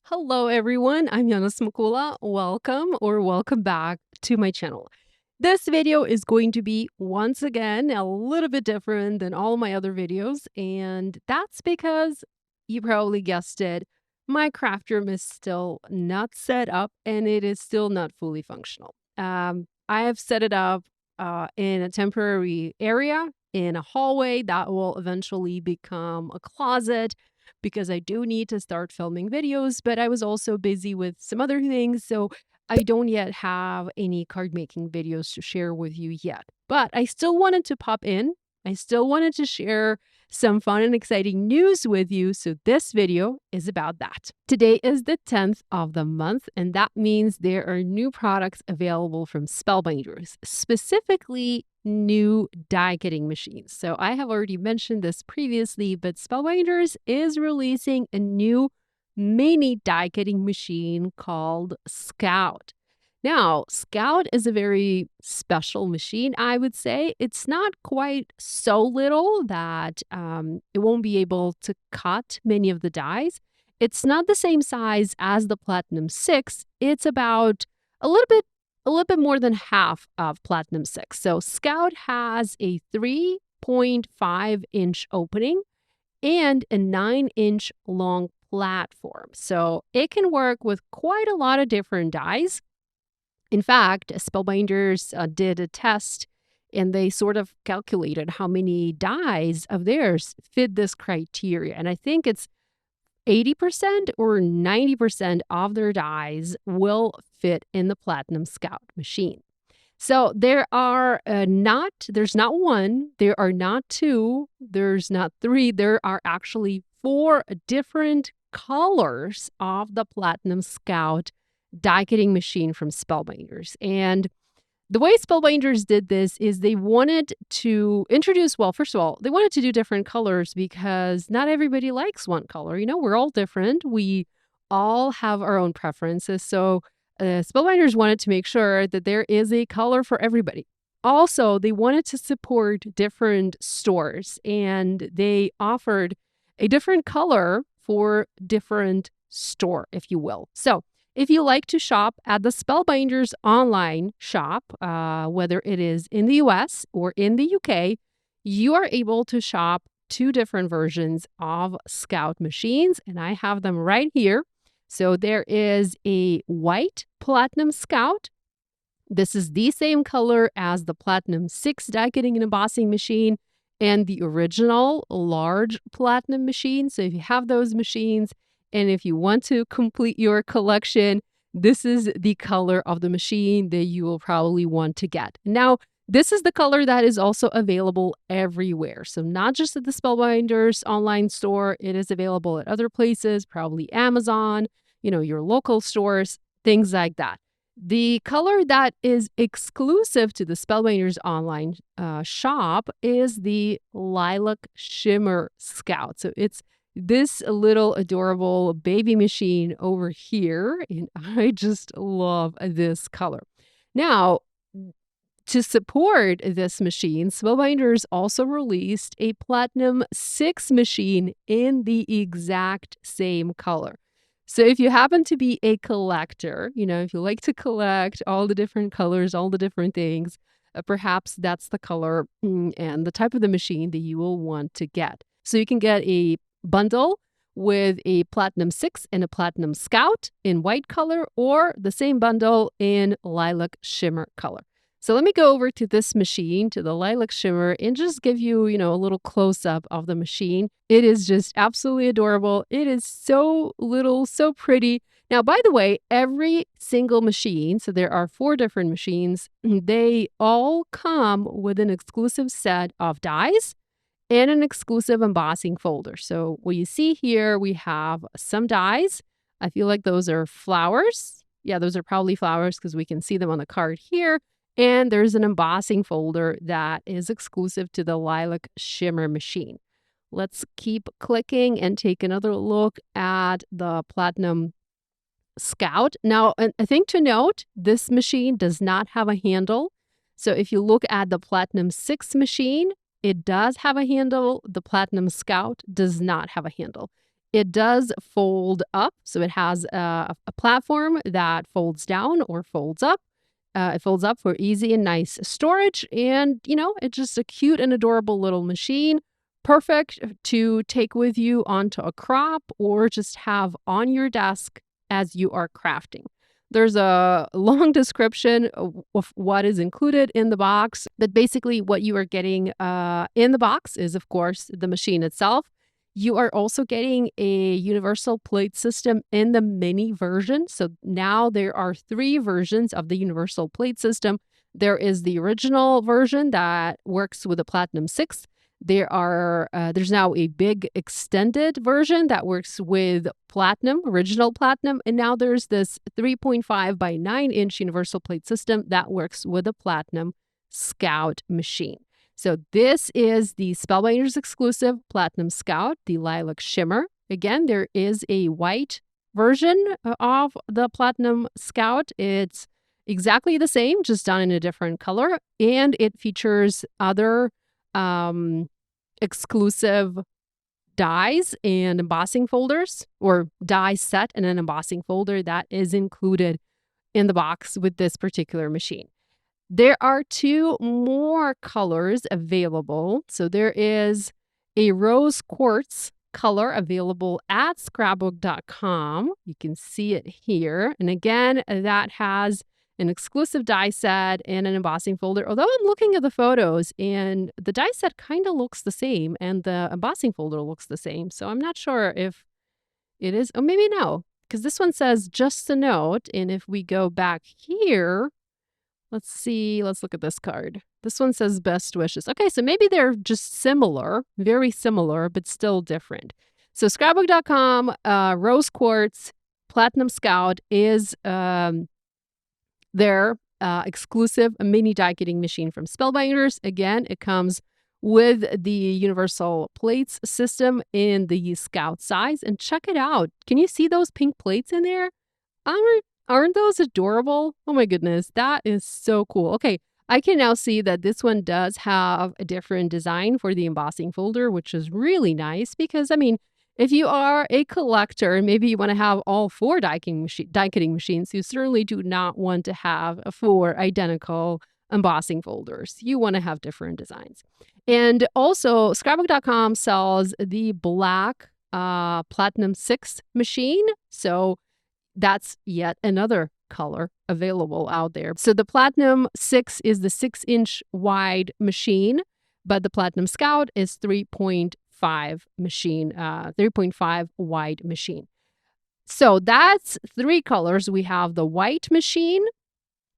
Hello, everyone. I'm Yana Smakula. Welcome back to my channel. This video is going to be, once again, a little bit different than all my other videos. And that's because you probably guessed it. My craft room is still not set up and it is still not fully functional. I have set it up in a temporary area in a hallway that will eventually become a closet because I do need to start filming videos, but I was also busy with some other things, so I don't yet have any card making videos to share with you yet. But I still wanted to pop in. I still wanted to share some fun and exciting news with you, so this video is about that. Today is the 10th of the month, and that means there are new products available from Spellbinders, specifically new die cutting machines. So I have already mentioned this previously, but Spellbinders is releasing a new mini die cutting machine called Scout. Now, Scout is a very special machine, I would say. It's not quite so little that it won't be able to cut many of the dies. It's not the same size as the Platinum 6. It's about a little bit more than half of Platinum 6. So Scout has a 3.5-inch opening and a 9-inch long platform. So it can work with quite a lot of different dies. In fact, Spellbinders did a test and they sort of calculated how many dies of theirs fit this criteria. And I think it's 80% or 90% of their dies will fit in the Platinum Scout machine. So there's not one, there are not two, there's not three, there are actually 4 different colors of the Platinum Scout die cutting machine from Spellbinders. And the way Spellbinders did this is they wanted to introduce, well, first of all, they wanted to do different colors because not everybody likes one color. You know, we're all different. We all have our own preferences. So Spellbinders wanted to make sure that there is a color for everybody. Also, they wanted to support different stores and they offered a different color for different store, if you will. So if you like to shop at the Spellbinders online shop, whether it is in the US or in the UK, you are able to shop 2 different versions of Scout machines, and I have them right here. So there is a white Platinum Scout. This is the same color as the Platinum 6 die cutting and embossing machine and the original large Platinum machine. So if you have those machines, and if you want to complete your collection, this is the color of the machine that you will probably want to get. Now, this is the color that is also available everywhere. So not just at the Spellbinders online store, it is available at other places, probably Amazon, your local stores, things like that. The color that is exclusive to the Spellbinders online shop is the Lilac Shimmer Scout. So it's this little adorable baby machine over here, and I just love this color. Now, to support this machine, Spellbinders also released a Platinum 6 machine in the exact same color. So if you happen to be a collector, if you like to collect all the different colors, all the different things, perhaps that's the color and the type of the machine that you will want to get. So you can get a bundle with a Platinum 6 and a Platinum Scout in white color, or the same bundle in Lilac Shimmer color. So let me go over to this machine, to the Lilac Shimmer, and just give you, a little close-up of the machine. It is just absolutely adorable. It is so little, so pretty. Now, by the way, every single machine, so there are 4 different machines, they all come with an exclusive set of dies and an exclusive embossing folder. So what you see here, we have some dies. I feel like those are flowers. Yeah, those are probably flowers because we can see them on the card here. And there's an embossing folder that is exclusive to the Lilac Shimmer machine. Let's keep clicking and take another look at the Platinum Scout. Now, a thing to note, this machine does not have a handle. So if you look at the Platinum 6 machine, it does have a handle. The Platinum Scout does not have a handle. It does fold up, so it has a platform that folds down or folds up. It folds up for easy and nice storage, and it's just a cute and adorable little machine, perfect to take with you onto a crop or just have on your desk as you are crafting. There's a long description of what is included in the box, but basically what you are getting in the box is, of course, the machine itself. You are also getting a universal plate system in the mini version. So now there are 3 versions of the universal plate system. There is the original version that works with the Platinum 6. There's now a big extended version that works with Platinum, original Platinum, and now there's this 3.5 by 9-inch universal plate system that works with the Platinum Scout machine. So this is the Spellbinders exclusive Platinum Scout, the Lilac Shimmer. Again, there is a white version of the Platinum Scout. It's exactly the same, just done in a different color, and it features other exclusive dies and embossing folders, or die set and an embossing folder that is included in the box with this particular machine. There are 2 more colors available. So there is a rose quartz color available at scrapbook.com. You can see it here. And again, that has an exclusive die set and an embossing folder. Although I'm looking at the photos and the die set kind of looks the same and the embossing folder looks the same. So I'm not sure if it is, or maybe no, because this one says just a note. And if we go back here, let's see, let's look at this card. This one says best wishes. Okay, so maybe they're just similar, very similar, but still different. So scrapbook.com, rose quartz, Platinum Scout is their exclusive mini die cutting machine from Spellbinders. Again, it comes with the universal plates system in the Scout size. And check it out. Can you see those pink plates in there? Aren't those adorable? Oh my goodness, that is so cool. Okay, I can now see that this one does have a different design for the embossing folder, which is really nice because, I mean, if you are a collector and maybe you want to have all 4 die cutting machines, you certainly do not want to have 4 identical embossing folders. You want to have different designs. And also, scrapbook.com sells the black Platinum 6 machine. So that's yet another color available out there. So the Platinum 6 is the 6-inch wide machine, but the Platinum Scout is 3.5 machine, 3.5 wide machine. So that's 3 colors. We have the white machine,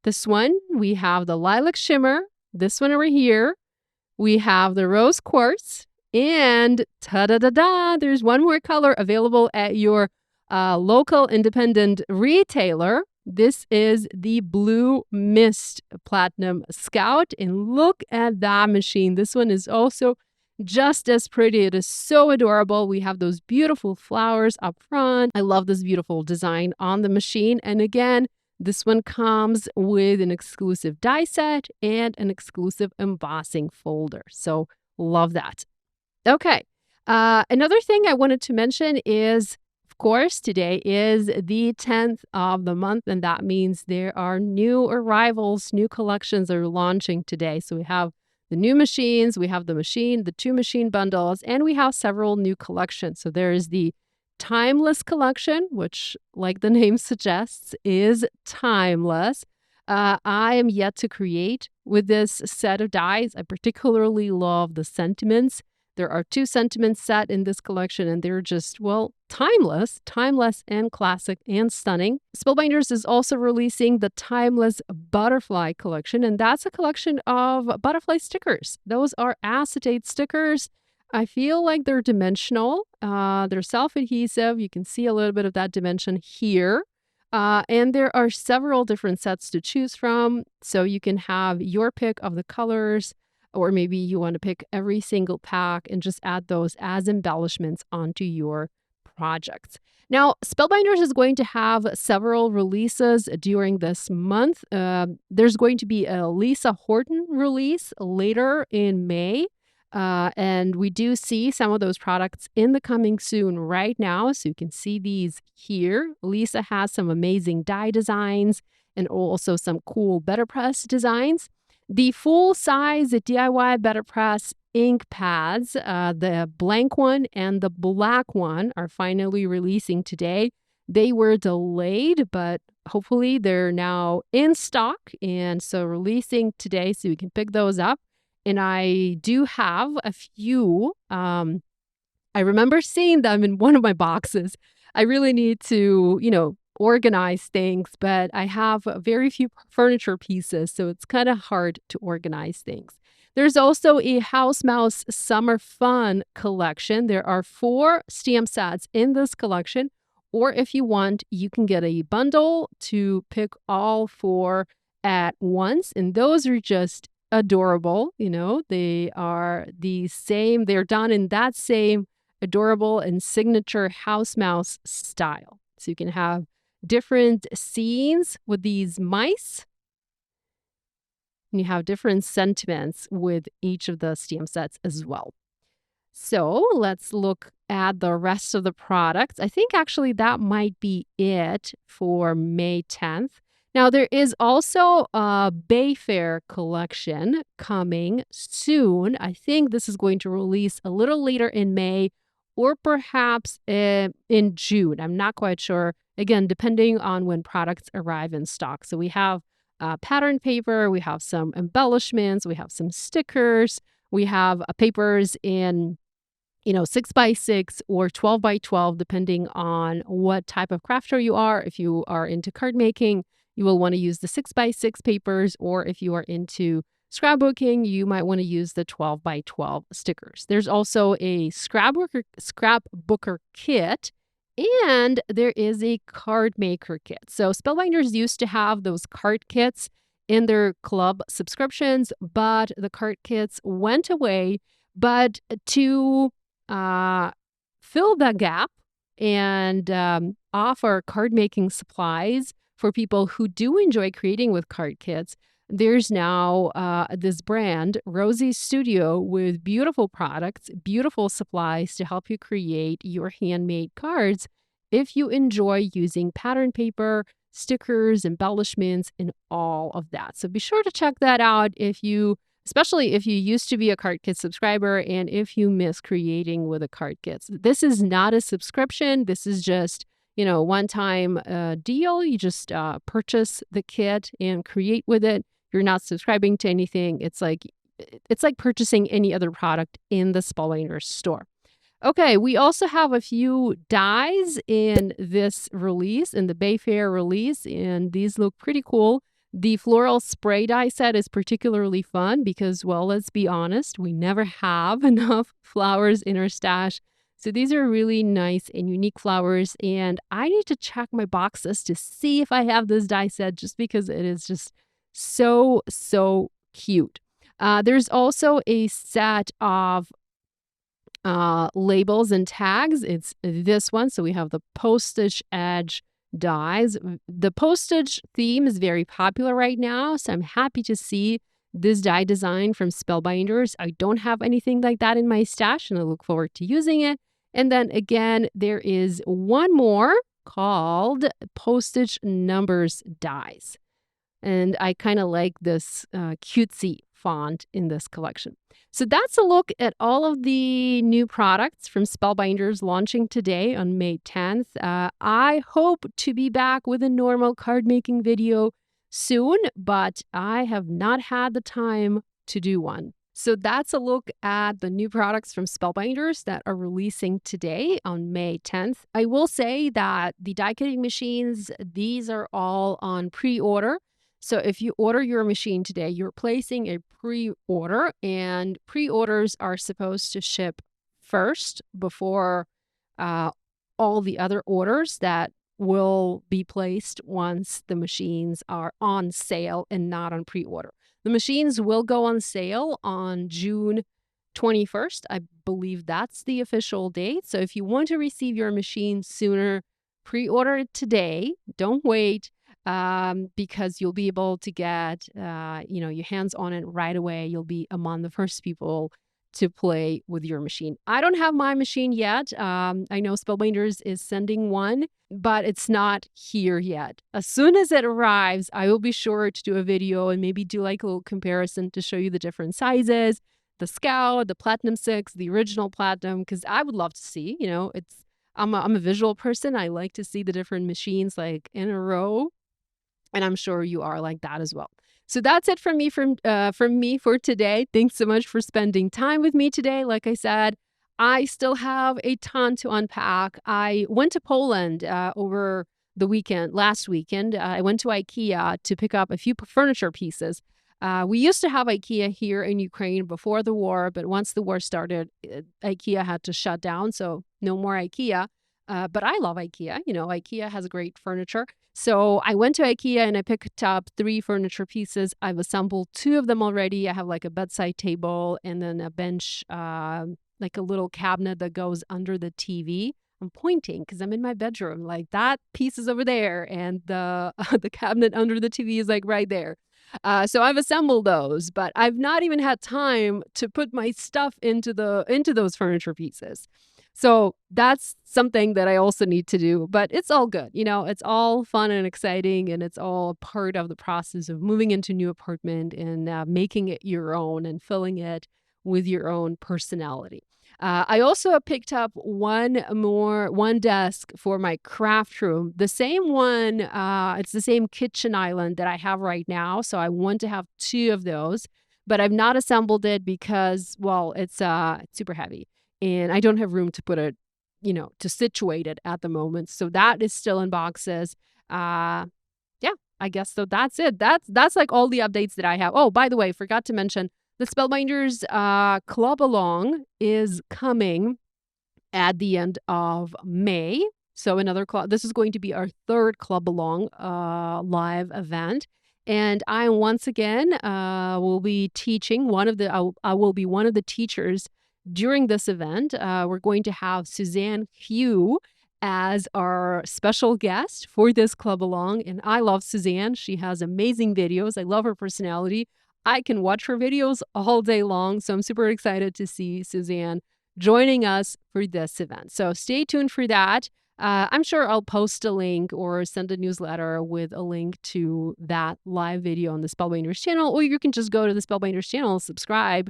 this one, we have the lilac shimmer, this one over here, we have the rose quartz, and ta-da-da-da, there's one more color available at your local independent retailer. This is the Blue Mist Platinum Scout, and look at that machine. This one is also just as pretty. It is so adorable. We have those beautiful flowers up front. I love this beautiful design on the machine. And again, this one comes with an exclusive die set and an exclusive embossing folder. So love that. Okay. Another thing I wanted to mention is, of course, today is the 10th of the month, and that means there are new arrivals, new collections are launching today. So we have the new machines, we have the 2 machine bundles, and we have several new collections. So there is the Timeless collection, which, like the name suggests, is timeless. I am yet to create with this set of dies. I particularly love the sentiments. There are 2 sentiments set in this collection, and they're just, well, timeless and classic and stunning. Spellbinders is also releasing the Timeless Butterfly collection, and that's a collection of butterfly stickers. Those are acetate stickers. I feel like they're dimensional. They're self-adhesive. You can see a little bit of that dimension here. And there are several different sets to choose from. So you can have your pick of the colors, or maybe you want to pick every single pack and just add those as embellishments onto your projects. Now, Spellbinders is going to have several releases during this month. There's going to be a Lisa Horton release later in May. And we do see some of those products in the coming soon right now. So you can see these here. Lisa has some amazing die designs and also some cool Better Press designs. The full size DIY Better Press ink pads, the blank one and the black one, are finally releasing today. They were delayed, but hopefully they're now in stock. And so releasing today so you can pick those up. And I do have a few. I remember seeing them in one of my boxes. I really need to, organize things, but I have very few furniture pieces, so it's kind of hard to organize things. There's also a House Mouse Summer Fun collection. There are 4 stamp sets in this collection, or if you want, you can get a bundle to pick all 4 at once, and those are just adorable. They are the same, they're done in that same adorable and signature house mouse style. So you can have different scenes with these mice, and you have different sentiments with each of the stamp sets as well. So let's look at the rest of the products. I think actually that might be it for May 10th. Now, there is also a Bay Fair collection coming soon. I think this is going to release a little later in May or perhaps in June. I'm not quite sure. Again, depending on when products arrive in stock. So we have pattern paper, we have some embellishments, we have some stickers, we have papers in 6x6 or 12x12, depending on what type of crafter you are. If you are into card making, you will want to use the 6x6 papers, or if you are into scrapbooking, you might want to use the 12x12 stickers. There's also a scrapbooker kit, and there is a card maker kit. So Spellbinders used to have those card kits in their club subscriptions, but the card kits went away. But to fill that gap and offer card making supplies for people who do enjoy creating with card kits, there's now this brand, Rosie's Studio, with beautiful products, beautiful supplies to help you create your handmade cards if you enjoy using pattern paper, stickers, embellishments, and all of that. So be sure to check that out especially if you used to be a card kit subscriber and if you miss creating with a card kit. This is not a subscription. This is just, one-time deal. You just purchase the kit and create with it. You're not subscribing to anything. It's like purchasing any other product in the Spellbinders store. Okay, we also have a few dies in this release, in the Bay Fair release, and these look pretty cool. The floral spray die set is particularly fun because, well, let's be honest, we never have enough flowers in our stash. So these are really nice and unique flowers, and I need to check my boxes to see if I have this die set just because it is just so, so cute. There's also a set of labels and tags. It's this one. So we have the postage edge dies. The postage theme is very popular right now, so I'm happy to see this die design from Spellbinders. I don't have anything like that in my stash, and I look forward to using it. And then again, there is one more called postage numbers dies. And I kind of like this cutesy font in this collection. So that's a look at all of the new products from Spellbinders launching today on May 10th. I hope to be back with a normal card making video soon, but I have not had the time to do one. So that's a look at the new products from Spellbinders that are releasing today on May 10th. I will say that the die cutting machines, these are all on pre-order. So if you order your machine today, you're placing a pre-order, and pre-orders are supposed to ship first before all the other orders that will be placed once the machines are on sale and not on pre-order. The machines will go on sale on June 21st. I believe that's the official date. So if you want to receive your machine sooner, pre-order it today. Don't wait. Because you'll be able to get, your hands on it right away. You'll be among the first people to play with your machine. I don't have my machine yet. I know Spellbinders is sending one, but it's not here yet. As soon as it arrives, I will be sure to do a video and maybe do like a little comparison to show you the different sizes, the Scout, the Platinum 6, the original Platinum, because I would love to see, I'm a visual person. I like to see the different machines like in a row, and I'm sure you are like that as well. So that's it from me for today. Thanks so much for spending time with me today. Like I said, I still have a ton to unpack. I went to Poland over the weekend, last weekend. I went to IKEA to pick up a few furniture pieces. We used to have IKEA here in Ukraine before the war, but once the war started, IKEA had to shut down, so no more IKEA. But I love IKEA. IKEA has great furniture. So I went to IKEA and I picked up 3 furniture pieces. I've assembled 2 of them already. I have like a bedside table and then a bench, like a little cabinet that goes under the TV. I'm pointing because I'm in my bedroom. Like that piece is over there, and the the cabinet under the TV is like right there. So I've assembled those, but I've not even had time to put my stuff into those furniture pieces. So that's something that I also need to do, but it's all good. It's all fun and exciting, and it's all part of the process of moving into a new apartment and making it your own and filling it with your own personality. I also picked up one desk for my craft room. The same one, it's the same kitchen island that I have right now. So I want to have 2 of those, but I've not assembled it because, well, it's super heavy and I don't have room to put it, to situate it at the moment. So that is still in boxes. Yeah, I guess so. That's it. That's like all the updates that I have. Oh, by the way, forgot to mention the Spellbinders Club Along is coming at the end of May. So another club. This is going to be our 3rd Club Along live event. And I once again will be teaching I will be one of the teachers during this event. We're going to have Suzanne Hugh as our special guest for this Club Along. And I love Suzanne. She has amazing videos. I love her personality. I can watch her videos all day long. So I'm super excited to see Suzanne joining us for this event. So stay tuned for that. I'm sure I'll post a link or send a newsletter with a link to that live video on the Spellbinders channel, or you can just go to the Spellbinders channel, subscribe.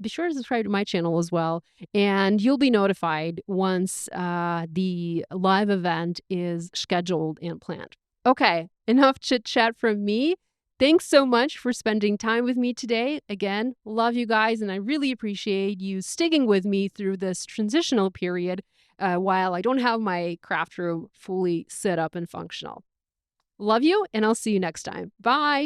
Be sure to subscribe to my channel as well, and you'll be notified once the live event is scheduled and planned. Okay, enough chit chat from me. Thanks so much for spending time with me today. Again, love you guys, and I really appreciate you sticking with me through this transitional period while I don't have my craft room fully set up and functional. Love you, and I'll see you next time. Bye.